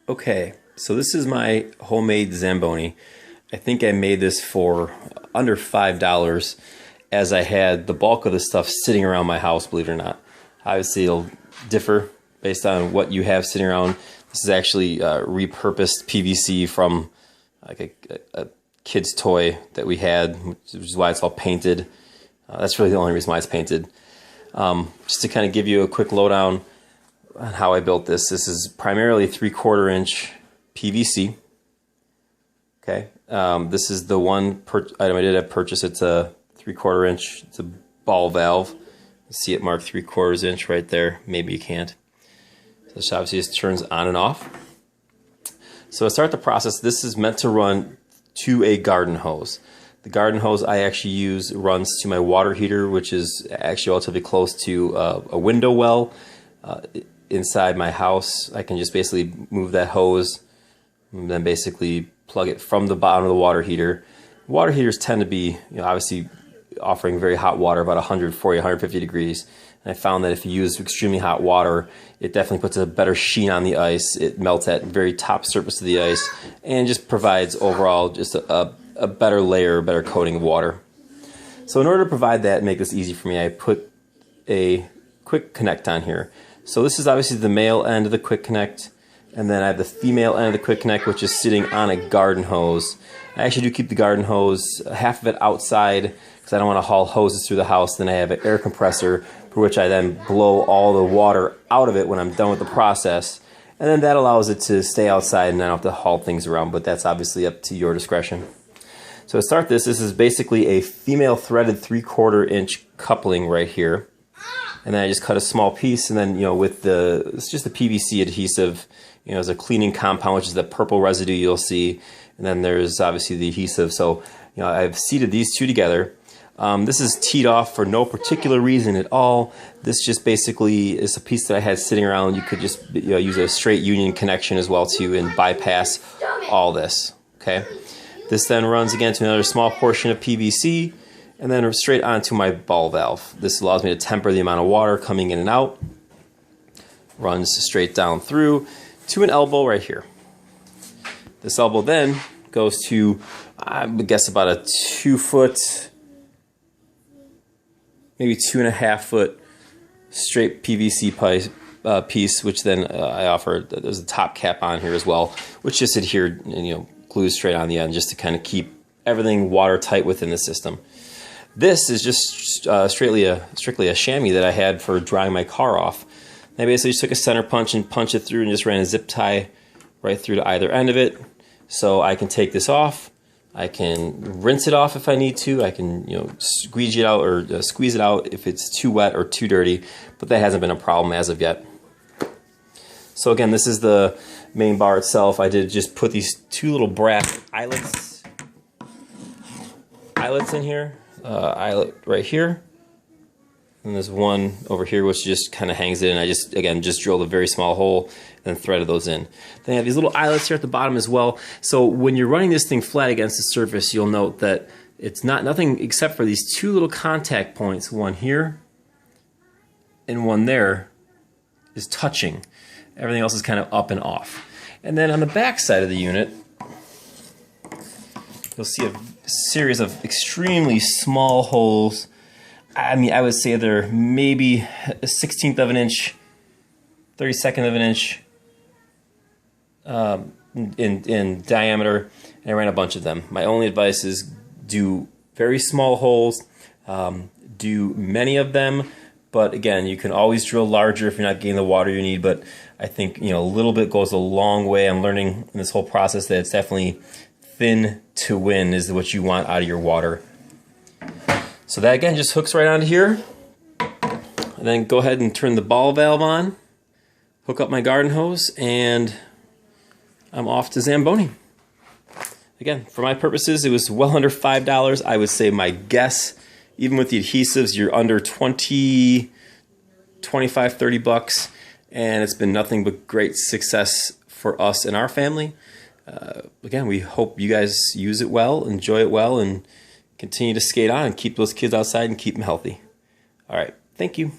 Okay, so this is my homemade Zamboni. I think I made this for under $5 as I had the bulk of the stuff sitting around my house, believe it or not. Obviously it'll differ based on what you have sitting around. This is actually repurposed PVC from like a kid's toy that we had, which is why it's all painted. That's really the only reason why it's painted. Just to kind of give you a quick lowdown on how I built this. This is primarily 3/4 inch PVC. Okay, this is the one item I did have purchased. It's a 3/4 inch. It's a ball valve. You see it marked 3/4 inch right there. Maybe you can't. So this obviously just turns on and off. So to start the process, this is meant to run to a garden hose. The garden hose I actually use runs to my water heater, which is actually relatively close to a window well inside my house. I can just basically move that hose and then basically plug it from the bottom of the water heater. Water heaters tend to be, obviously offering very hot water, about 140, 150 degrees. And I found that if you use extremely hot water, it definitely puts a better sheen on the ice. It melts at the very top surface of the ice and just provides overall just a better layer, a better coating of water. So in order to provide that and make this easy for me, I put a quick connect on here. So this is obviously the male end of the quick connect, and then I have the female end of the quick connect, which is sitting on a garden hose. I actually do keep the garden hose, half of it outside, because I don't want to haul hoses through the house. Then I have an air compressor for which I then blow all the water out of it when I'm done with the process. And then that allows it to stay outside and I don't have to haul things around, but that's obviously up to your discretion. So to start this is basically a female threaded 3/4 inch coupling right here. And then I just cut a small piece, and then with it's just the PVC adhesive, there's a cleaning compound, which is the purple residue you'll see, and then there's obviously the adhesive. So I've seated these two together. This is teed off for no particular reason at all. This just basically is a piece that I had sitting around. You could just use a straight union connection as well too and bypass all this. Okay. This then runs again to another small portion of PVC and then straight onto my ball valve. This allows me to temper the amount of water coming in and out. Runs straight down through to an elbow right here. This elbow then goes to, I would guess, about a 2 foot, maybe 2.5 foot straight PVC piece, which then I offer, there's a top cap on here as well, which just adhered and glues straight on the end just to kind of keep everything watertight within the system. This is just strictly a chamois that I had for drying my car off. I basically just took a center punch and punched it through and just ran a zip tie right through to either end of it. So I can take this off. I can rinse it off if I need to. I can squeeze it out or squeeze it out if it's too wet or too dirty, but that hasn't been a problem as of yet. So again, this is the main bar itself. I did just put these two little brass eyelets in here. Eyelet right here, and there's one over here which just kind of hangs in. I just drilled a very small hole and threaded those in. Then I have these little eyelets here at the bottom as well. So when you're running this thing flat against the surface, you'll note that it's nothing except for these two little contact points, one here and one there, is touching. Everything else is kind of up and off. And then on the back side of the unit, you'll see a series of extremely small holes. I mean, I would say they're maybe a 1/16 of an inch, 32nd of an inch in diameter, and I ran a bunch of them. My only advice is do very small holes, do many of them, but again, you can always drill larger if you're not getting the water you need, but I think a little bit goes a long way. I'm learning in this whole process that it's definitely thin to win is what you want out of your water. So that again just hooks right onto here. And then go ahead and turn the ball valve on, hook up my garden hose, and I'm off to Zamboni. Again, for my purposes, it was well under $5. I would say my guess, even with the adhesives, you're under 20, 25, 30 bucks. And it's been nothing but great success for us and our family. Again, we hope you guys use it well, enjoy it well, and continue to skate on and keep those kids outside and keep them healthy. All right, thank you.